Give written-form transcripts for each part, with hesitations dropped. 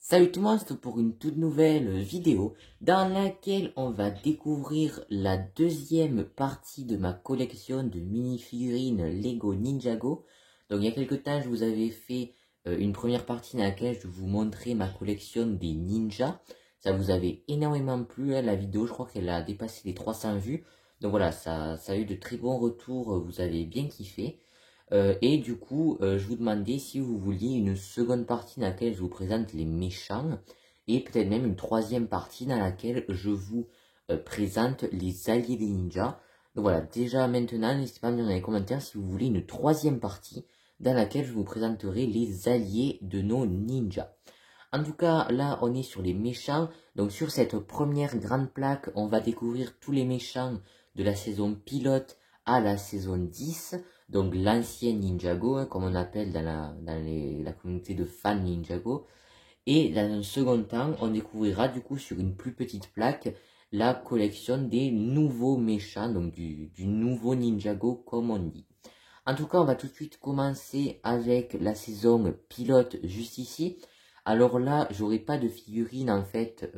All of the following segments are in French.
Salut tout le monde, c'est pour une toute nouvelle vidéo dans laquelle on va découvrir la deuxième partie de ma collection de mini-figurines Lego Ninjago. Donc il y a quelques temps je vous avais fait une première partie dans laquelle je vous montrais ma collection des ninjas. Ça vous avait énormément plu la vidéo, je crois qu'elle a dépassé les 300 vues. Donc voilà, ça a eu de très bons retours, vous avez bien kiffé. Et du coup, je vous demandais si vous vouliez une seconde partie dans laquelle je vous présente les méchants, et peut-être même une troisième partie dans laquelle je vous présente les alliés des ninjas. Donc voilà, déjà maintenant, n'hésitez pas à me dire dans les commentaires si vous voulez une troisième partie dans laquelle je vous présenterai les alliés de nos ninjas. En tout cas, là, on est sur les méchants. Donc sur cette première grande plaque, on va découvrir tous les méchants de la saison pilote à la saison 10. Donc l'ancien Ninjago, hein, comme on appelle dans la communauté de fans Ninjago. Et dans un second temps, on découvrira du coup sur une plus petite plaque la collection des nouveaux méchants, donc du nouveau Ninjago comme on dit. En tout cas, on va tout de suite commencer avec la saison pilote juste ici. Alors là, j'aurai pas de figurines en fait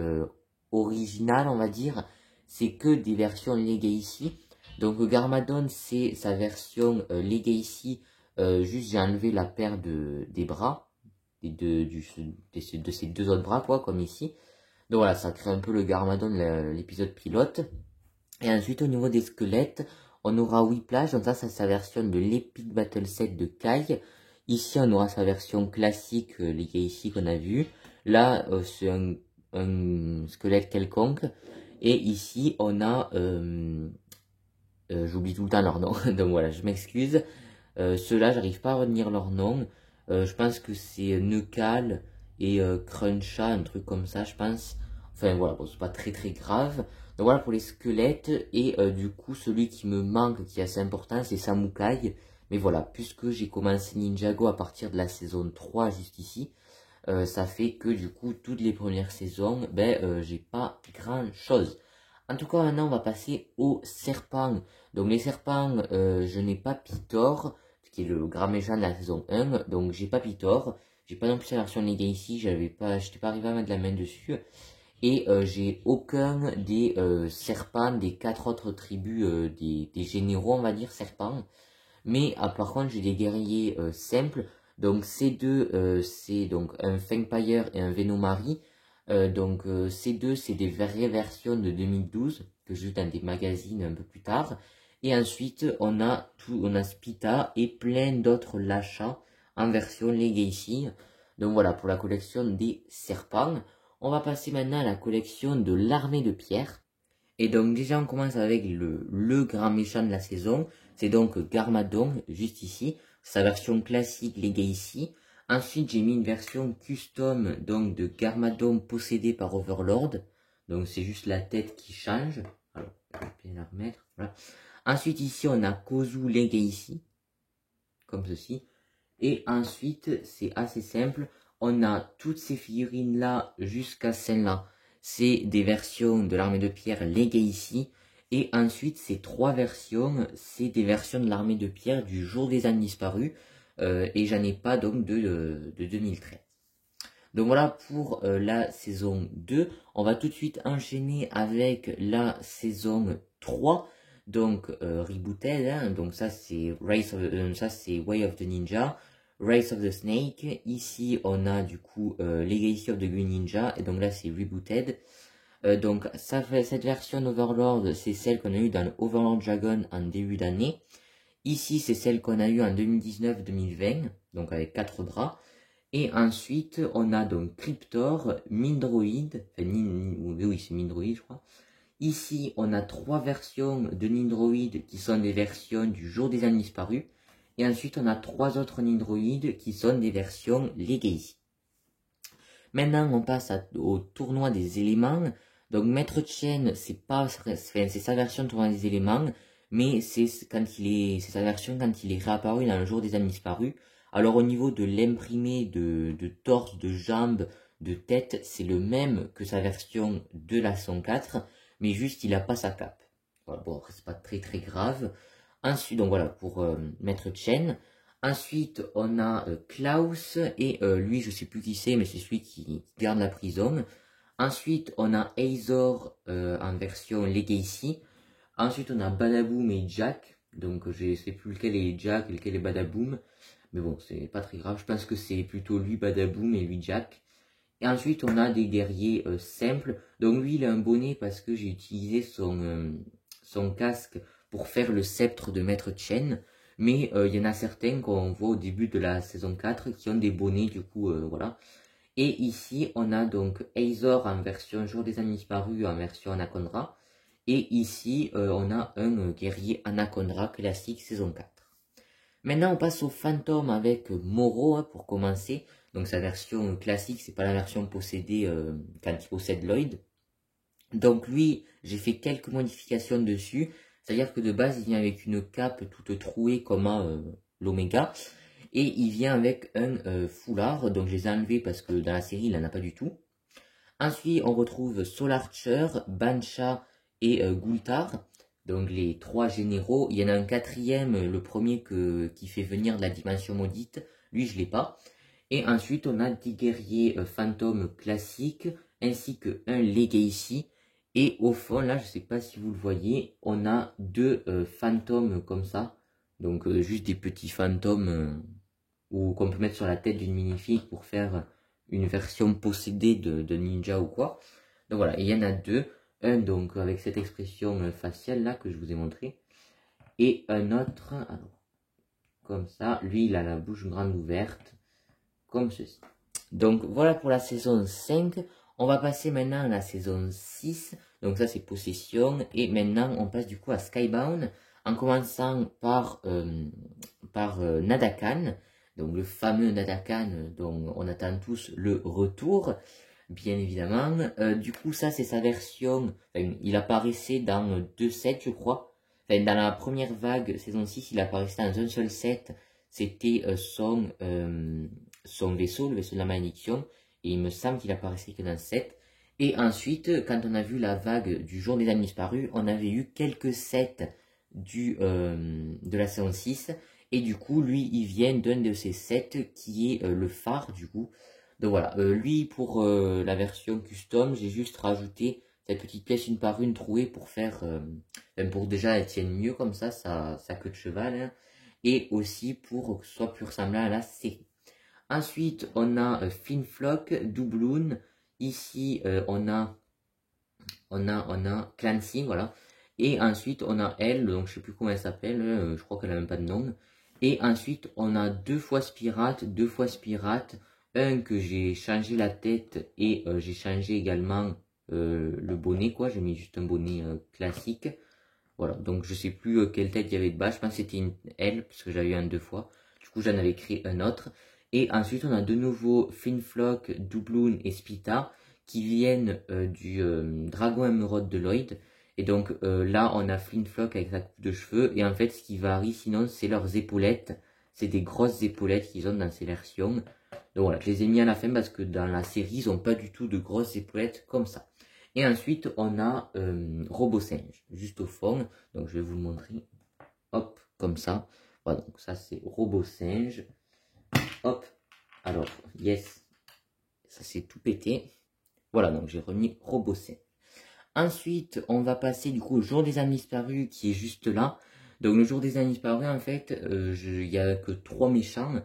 originales, on va dire. C'est que des versions Legacy. Donc Garmadon, c'est sa version Legacy. Juste j'ai enlevé la paire des bras, de ces deux autres bras, quoi, comme ici. Donc voilà, ça crée un peu le Garmadon, l'épisode pilote. Et ensuite, au niveau des squelettes, on aura Whiplash, donc ça c'est sa version de l'Epic Battle Set de Kai. Ici, on aura sa version classique, les gars ici qu'on a vu. Là, c'est un squelette quelconque. Et ici, on a... j'oublie tout le temps leur nom, donc voilà, je m'excuse. Ceux-là, j'arrive pas à retenir leur nom. Je pense que c'est Neukal et Cruncha, un truc comme ça, je pense. Enfin voilà, bon, c'est pas très très grave. Donc voilà pour les squelettes. Et du coup, celui qui me manque, qui est assez important, c'est Samukai. Mais voilà, puisque j'ai commencé Ninjago à partir de la saison 3 juste ici, ça fait que du coup, toutes les premières saisons, j'ai pas grand chose. En tout cas, maintenant, on va passer aux serpents. Donc les serpents, je n'ai pas Pitor, qui est le grand méchant de la saison 1. Donc j'ai pas Pitor. J'ai pas non plus la version Legacy ici, j'étais pas arrivé à mettre la main dessus. Et j'ai aucun des serpents des 4 autres tribus, des généraux, on va dire, serpents. Mais par contre, j'ai des guerriers simples. Donc ces deux, c'est donc un Fengpire et un Venomari. Ces deux, c'est des vraies versions de 2012 que j'ai eu dans des magazines un peu plus tard. Et ensuite, on a Spita et plein d'autres Lachas en version Legacy. Donc voilà, pour la collection des serpents. On va passer maintenant à la collection de l'armée de pierre. Et donc déjà on commence avec le grand méchant de la saison, c'est donc Garmadon, juste ici, sa version classique Legacy. Ensuite j'ai mis une version custom donc de Garmadon possédé par Overlord, donc c'est juste la tête qui change. Alors je vais bien la remettre, voilà. Ensuite ici on a Kozu Legacy, comme ceci. Et ensuite c'est assez simple, on a toutes ces figurines là jusqu'à celle-là. C'est des versions de l'armée de pierre Legacy. Et ensuite, ces trois versions, c'est des versions de l'armée de pierre du jour des ânes disparus. Et j'en ai pas donc de 2013. Donc voilà pour la saison 2. On va tout de suite enchaîner avec la saison 3. Donc rebooted, hein. Donc ça c'est Way of the Ninja. Race of the Snake, ici on a du coup Legacy of the Green Ninja, et donc là c'est rebooted. Donc cette version Overlord, c'est celle qu'on a eu dans le Overlord Dragon en début d'année. Ici c'est celle qu'on a eu en 2019-2020, donc avec 4 bras. Et ensuite on a donc Cryptor, Mindroid, oui c'est Mindroid je crois. Ici on a 3 versions de Nindroid qui sont des versions du jour des ânes disparus. Et ensuite, on a 3 autres Nindroid qui sont des versions Legacy. Maintenant, on passe au tournoi des éléments. Donc, Maître Chen, c'est sa version de tournoi des éléments, mais c'est sa version quand il est réapparu dans le jour des âmes disparus. Alors, au niveau de l'imprimé de torse, de jambes, de tête, c'est le même que sa version de la saison 4, mais juste, il n'a pas sa cape. Voilà, bon, après, c'est pas très très grave. Ensuite, donc voilà, pour Maître Chen. Ensuite, on a Klaus, et lui, je sais plus qui c'est, mais c'est celui qui garde la prison. Ensuite, on a Azor en version Legacy. Ensuite, on a Badaboom et Jack. Donc, je sais plus lequel est Jack et lequel est Badaboom. Mais bon, c'est pas très grave. Je pense que c'est plutôt lui Badaboom et lui Jack. Et ensuite, on a des guerriers simples. Donc, lui, il a un bonnet parce que j'ai utilisé son casque pour faire le sceptre de Maître Chen. Mais il y en a certains qu'on voit au début de la saison 4 qui ont des bonnets, du coup, voilà. Et ici, on a donc Azor en version Jour des Amis Disparus, en version Anaconda. Et ici, on a un guerrier Anaconda classique saison 4. Maintenant, on passe au fantôme avec Moro, hein, pour commencer. Donc sa version classique, c'est pas la version possédée quand il possède Lloyd. Donc lui, j'ai fait quelques modifications dessus. C'est-à-dire que de base, il vient avec une cape toute trouée comme l'Oméga. Et il vient avec un foulard. Donc je les ai enlevés parce que dans la série, il n'en a pas du tout. Ensuite, on retrouve Solarcher, Bancha et Gultar. Donc les trois généraux. Il y en a un quatrième, le premier qui fait venir de la dimension maudite. Lui, je l'ai pas. Et ensuite, on a des guerriers fantômes classiques, ainsi que un Legacy. Et au fond, là, je sais pas si vous le voyez, on a deux fantômes comme ça. Donc juste des petits fantômes ou qu'on peut mettre sur la tête d'une minifig pour faire une version possédée de ninja ou quoi. Donc voilà, il y en a deux. Un donc avec cette expression faciale là que je vous ai montré. Et un autre, alors, comme ça, lui il a la bouche grande ouverte, comme ceci. Donc voilà pour la saison 5. On va passer maintenant à la saison 6. Donc ça c'est Possession. Et maintenant on passe du coup à Skybound. En commençant par Nadakan. Donc le fameux Nadakan dont on attend tous le retour. Bien évidemment. Du coup ça c'est sa version. Enfin, il apparaissait dans 2 sets je crois. Enfin, dans la première vague saison 6 il apparaissait dans un seul set. C'était son vaisseau, le vaisseau de la malédiction, et il me semble qu'il apparaissait que dans 7. Et ensuite, quand on a vu la vague du jour des amis disparus, on avait eu quelques sets de la saison 6, et du coup, lui, il vient d'un de ces sets qui est le phare, du coup. Donc voilà, lui, pour la version custom, j'ai juste rajouté cette petite pièce une par une trouée pour faire, pour déjà elle tienne mieux comme ça, sa queue de cheval, hein, et aussi pour que ce soit plus ressemblant à la série. Ensuite, on a Finflock, Doubloon. Ici, on a Clancy, voilà. Et ensuite, on a elle, donc je sais plus comment elle s'appelle, je crois qu'elle a même pas de nom. Et ensuite, on a deux fois Spirate. Un que j'ai changé la tête et j'ai changé également le bonnet, quoi. J'ai mis juste un bonnet classique. Voilà, donc je sais plus quelle tête il y avait de base. Je pense que c'était une L, parce que j'avais eu un 2 fois. Du coup, j'en avais créé un autre. Et ensuite, on a de nouveau Finflock, Doubloon et Spita qui viennent du Dragon Émeraude de Lloyd. Et donc là, on a Finflock avec sa coupe de cheveux. Et en fait, ce qui varie sinon, c'est leurs épaulettes. C'est des grosses épaulettes qu'ils ont dans ces versions. Donc voilà, je les ai mis à la fin parce que dans la série, ils n'ont pas du tout de grosses épaulettes comme ça. Et ensuite, on a Robo-Singe, juste au fond. Donc, je vais vous le montrer. Hop, comme ça. Voilà, donc ça, c'est Robo-Singe. Hop. Alors, yes. Ça, c'est tout pété. Voilà, donc j'ai remis Robo-Singe. Ensuite, on va passer du coup au jour des amis disparus qui est juste là. Donc, le jour des amis disparus, en fait, il n'y a que 3 méchants.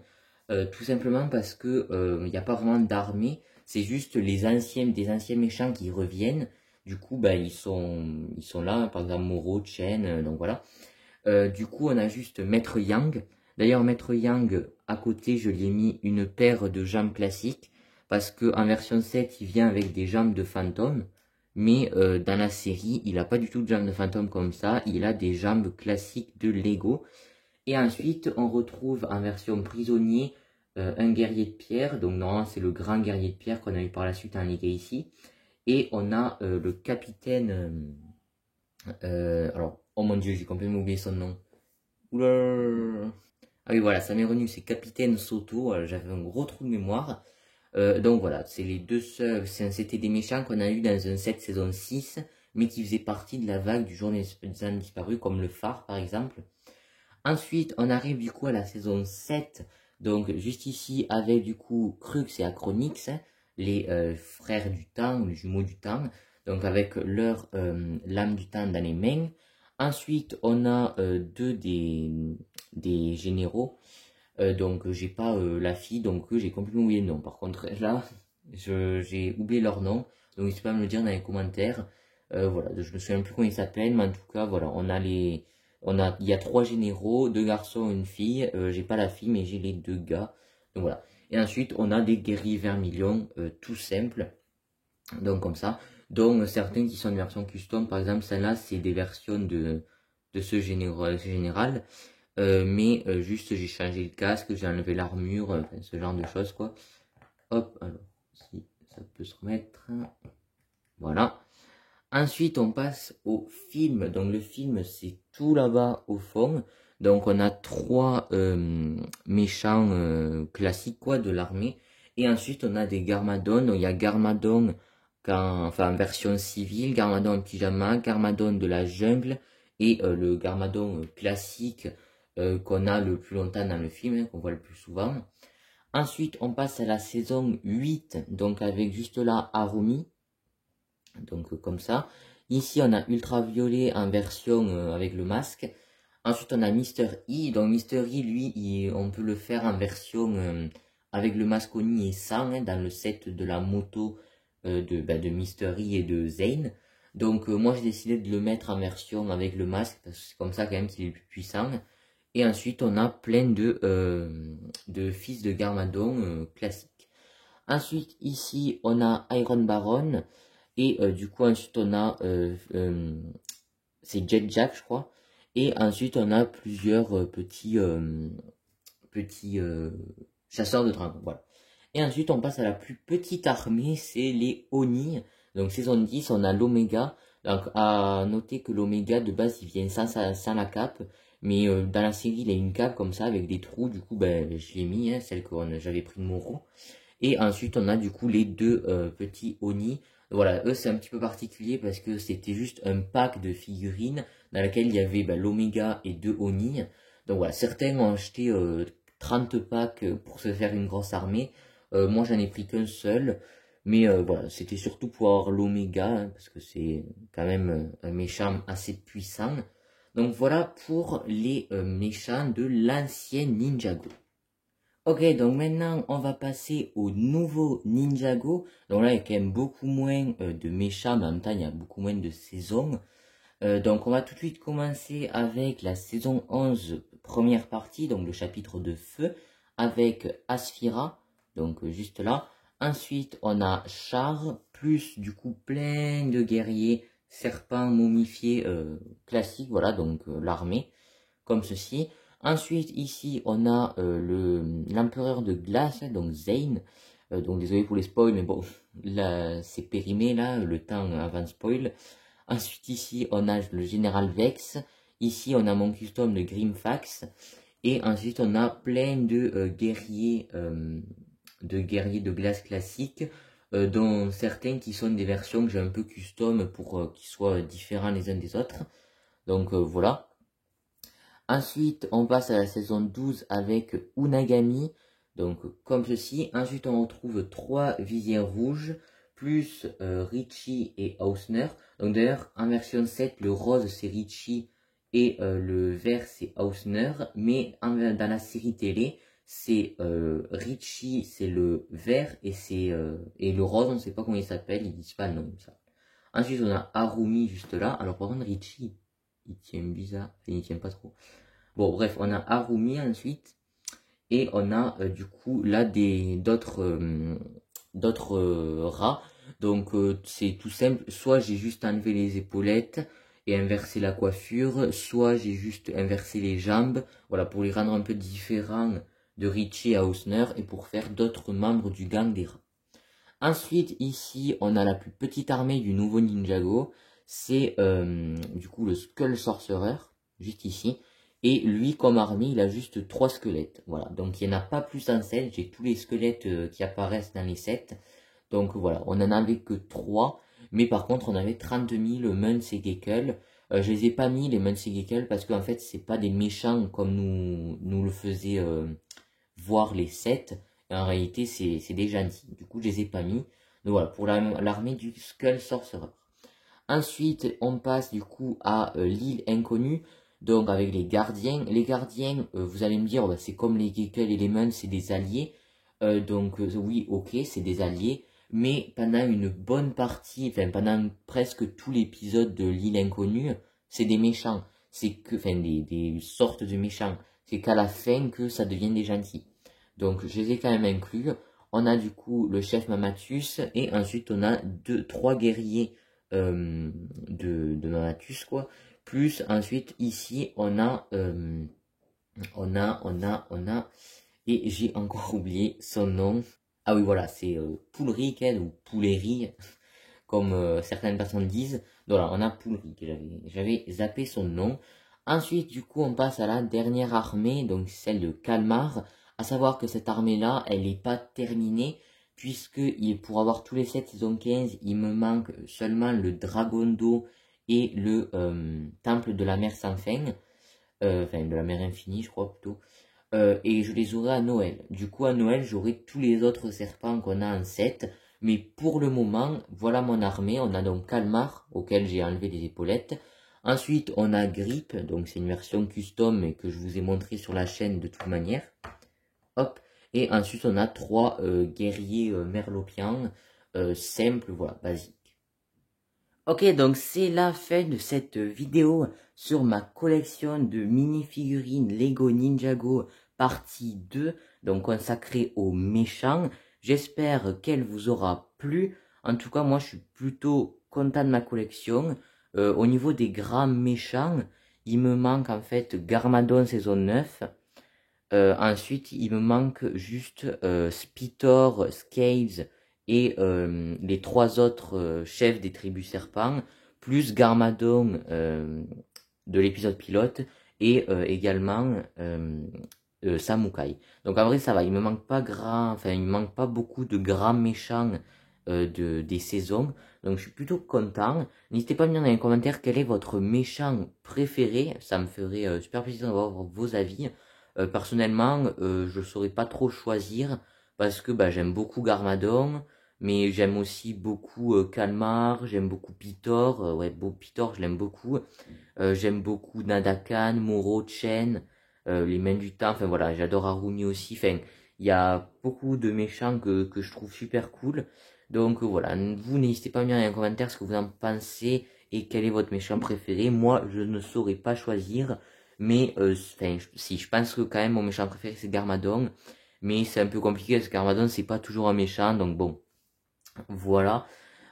Tout simplement parce que il n'y a pas vraiment d'armée. C'est juste des anciens méchants qui reviennent. Du coup, bah, ils sont là, par exemple Moro, Chen, donc voilà. Du coup, on a juste Maître Yang. D'ailleurs, Maître Yang, à côté, je lui ai mis une paire de jambes classiques. Parce que en version 7, il vient avec des jambes de fantôme. Mais dans la série, il n'a pas du tout de jambes de fantôme comme ça. Il a des jambes classiques de Lego. Et ensuite, on retrouve en version prisonnier un guerrier de pierre. Donc normalement, c'est le grand guerrier de pierre qu'on a eu par la suite en Ligue ici. Et on a le capitaine... alors, oh mon dieu, j'ai complètement oublié son nom. Oula. Ah oui, voilà, ça m'est revenu, c'est Capitaine Soto. J'avais un gros trou de mémoire. Donc voilà, c'est les deux seuls. C'était des méchants qu'on a eu dans un set saison 6, mais qui faisaient partie de la vague du jour des disparus, comme le phare par exemple. Ensuite, on arrive du coup à la saison 7, donc juste ici avec du coup Crux et Acronix, hein, les frères du temps, les jumeaux du temps, donc avec leur lame du temps dans les mains. Ensuite, on a deux des généraux, donc j'ai pas la fille, donc j'ai complètement oublié le nom. Par contre, là, j'ai oublié leur nom, donc n'hésitez pas à me le dire dans les commentaires. Voilà, je me souviens plus comment ils s'appellent, mais en tout cas, voilà, il y a trois généraux, deux garçons, une fille. J'ai pas la fille, mais j'ai les deux gars. Donc voilà. Et ensuite, on a des guerriers vermilions, tout simples. Donc comme ça. Donc certains qui sont des versions custom. Par exemple, celle-là, c'est des versions de ce général. Mais juste, j'ai changé le casque, j'ai enlevé l'armure, enfin, ce genre de choses, quoi. Hop, alors, si ça peut se remettre. Voilà. Ensuite, on passe au film. Donc, le film, c'est tout là-bas au fond. Donc, on a trois méchants classiques, quoi, de l'armée. Et ensuite, on a des Garmadon. Donc, il y a Garmadon, en version civile, Garmadon en pyjama, Garmadon de la jungle, et le Garmadon classique qu'on a le plus longtemps dans le film, hein, qu'on voit le plus souvent. Ensuite, on passe à la saison 8, donc avec juste là Harumi. Donc comme ça. Ici, on a Ultraviolet en version avec le masque. Ensuite, on a Mister E. Donc Mister E, lui, on peut le faire en version avec le masque Oni et sans, hein, dans le set de la moto de Mister E et de Zane. Donc moi, j'ai décidé de le mettre en version avec le masque, parce que c'est comme ça quand même qu'il est le plus puissant. Et ensuite, on a plein de fils de Garmadon classiques. Ensuite, ici, on a Iron Baron. Et du coup, ensuite, on a... c'est Jet Jack, je crois. Et ensuite, on a plusieurs petits chasseurs de dragons. Voilà. Et ensuite, on passe à la plus petite armée, c'est les Oni. Donc, saison 10, on a l'Oméga. Donc, à noter que l'Oméga, de base, il vient sans la cape. Mais dans la série, il a une cape comme ça, avec des trous. Du coup, ben, je l'ai mis, hein, celle que j'avais pris de Moro. Et ensuite, on a du coup les deux petits Oni. Voilà, eux, c'est un petit peu particulier parce que c'était juste un pack de figurines dans lequel il y avait l'Oméga et deux Oni. Donc voilà, certains ont acheté 30 packs pour se faire une grosse armée. Moi, j'en ai pris qu'un seul. Mais voilà, c'était surtout pour avoir l'Oméga, hein, parce que c'est quand même un méchant assez puissant. Donc voilà pour les méchants de l'ancien Ninjago. Ok, donc maintenant on va passer au nouveau Ninjago. Donc là il y a quand même beaucoup moins de méchants, mais en même temps il y a beaucoup moins de saisons. Donc on va tout de suite commencer avec la saison 11, première partie, donc le chapitre de feu, avec Asphira, donc juste là. Ensuite on a Char, plus du coup plein de guerriers, serpents momifiés classiques, voilà, donc l'armée, comme ceci. Ensuite, ici, on a l'empereur de glace, donc Zane. Donc, désolé pour les spoils, mais bon, là, c'est périmé, là, le temps avant spoil. Ensuite, ici, on a le général Vex. Ici, on a mon custom de Grimfax. Et ensuite, on a plein de guerriers de glace classiques, dont certains qui sont des versions que j'ai un peu custom pour qu'ils soient différents les uns des autres. Donc, voilà. Ensuite, on passe à la saison 12 avec Unagami, donc comme ceci. Ensuite, on retrouve trois visières rouges, plus Richie et Hausner. Donc d'ailleurs, en version 7, le rose c'est Richie et le vert c'est Hausner. Mais dans la série télé, c'est Richie, c'est le vert et le rose, on ne sait pas comment il s'appelle, ils disent pas le nom. Ça. Ensuite, on a Harumi juste là. Alors par contre, Richie, il tient bizarre, enfin, il tient pas trop. Bon, bref, on a Harumi ensuite. Et on a du coup là d'autres rats. Donc c'est tout simple. Soit j'ai juste enlevé les épaulettes et inversé la coiffure. Soit j'ai juste inversé les jambes. Voilà, pour les rendre un peu différents de Richie et Hausner. Et pour faire d'autres membres du gang des rats. Ensuite, ici, on a la plus petite armée du nouveau Ninjago. C'est du coup le Skull Sorcerer. Juste ici. Et lui, comme armée, il a juste 3 squelettes. Voilà, donc il n'y en a pas plus en 7. J'ai tous les squelettes qui apparaissent dans les 7. Donc voilà, on en avait que 3. Mais par contre, on avait 30 000 Muns et Gekkel. Je les ai pas mis les Munsegekkel parce qu'en fait c'est pas des méchants comme nous le faisaient voir les 7. Et en réalité c'est des gentils. Du coup je les ai pas mis. Donc voilà, pour l'armée du Skull Sorcerer. Ensuite, on passe du coup à l'île inconnue, donc avec les gardiens. Les gardiens, vous allez me dire, bah, c'est comme les Gekkel et les Mun, c'est des alliés. Oui, ok, c'est des alliés. Mais pendant une bonne partie, enfin pendant presque tout l'épisode de l'île inconnue, c'est des méchants. C'est que, enfin des sortes de méchants. C'est qu'à la fin que ça devient des gentils. Donc je les ai quand même inclus. On a du coup le chef Mamatus et ensuite on a trois guerriers de Mamatus quoi. Plus ensuite ici on a et j'ai encore oublié son nom. Ah oui voilà c'est Poulric ou Pouleri comme certaines personnes disent. Donc là on a Poulric, j'avais zappé son nom. Ensuite du coup on passe à la dernière armée, donc celle de Kalmar. À savoir que cette armée là elle n'est pas terminée, puisque pour avoir tous les 7 saison 15, il me manque seulement le Dragon d'eau et le Temple de la mer sans fin, enfin de la mer infinie je crois plutôt, et je les aurai à Noël. Du coup à Noël j'aurai tous les autres serpents qu'on a en 7, mais pour le moment voilà mon armée. On a donc Kalmar auquel j'ai enlevé les épaulettes. Ensuite on a Grip, donc c'est une version custom et que je vous ai montré sur la chaîne de toute manière. Hop. Et ensuite, on a trois guerriers merlopians simples, voilà, basiques. Ok, donc c'est la fin de cette vidéo sur ma collection de mini-figurines Lego Ninjago partie 2, donc consacrée aux méchants. J'espère qu'elle vous aura plu. En tout cas, moi, je suis plutôt content de ma collection. Au niveau des grands méchants, il me manque en fait Garmadon saison 9. Ensuite, il me manque juste Spitor, Scales et les trois autres chefs des tribus serpents, plus Garmadon de l'épisode pilote et également Samukai. Donc en vrai, ça va. Il me manque pas il me manque pas beaucoup de grands méchants des saisons. Donc je suis plutôt content. N'hésitez pas à me dire dans les commentaires quel est votre méchant préféré. Ça me ferait super plaisir d'avoir vos avis. Personnellement, je ne saurais pas trop choisir parce que j'aime beaucoup Garmadon, mais j'aime aussi beaucoup Kalmar, j'aime beaucoup Pitor, Pitor je l'aime beaucoup, j'aime beaucoup Nadakan, Moro, Chen, les mains du temps, enfin voilà, j'adore Arumi aussi, enfin il y a beaucoup de méchants que je trouve super cool, donc voilà, vous n'hésitez pas à me dire dans les commentaires ce que vous en pensez et quel est votre méchant préféré. Moi je ne saurais pas choisir. Mais si je pense que quand même mon méchant préféré c'est Garmadon, mais c'est un peu compliqué parce que Garmadon c'est pas toujours un méchant, donc bon, voilà.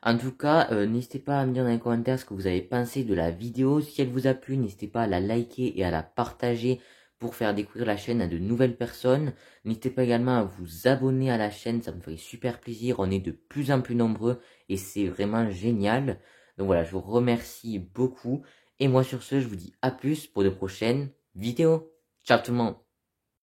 En tout cas, n'hésitez pas à me dire dans les commentaires ce que vous avez pensé de la vidéo. Si elle vous a plu, n'hésitez pas à la liker et à la partager pour faire découvrir la chaîne à de nouvelles personnes. N'hésitez pas également à vous abonner à la chaîne, ça me ferait super plaisir. On est de plus en plus nombreux et c'est vraiment génial. Donc voilà, je vous remercie beaucoup. Et moi sur ce, je vous dis à plus pour de prochaines vidéos. Ciao tout le monde!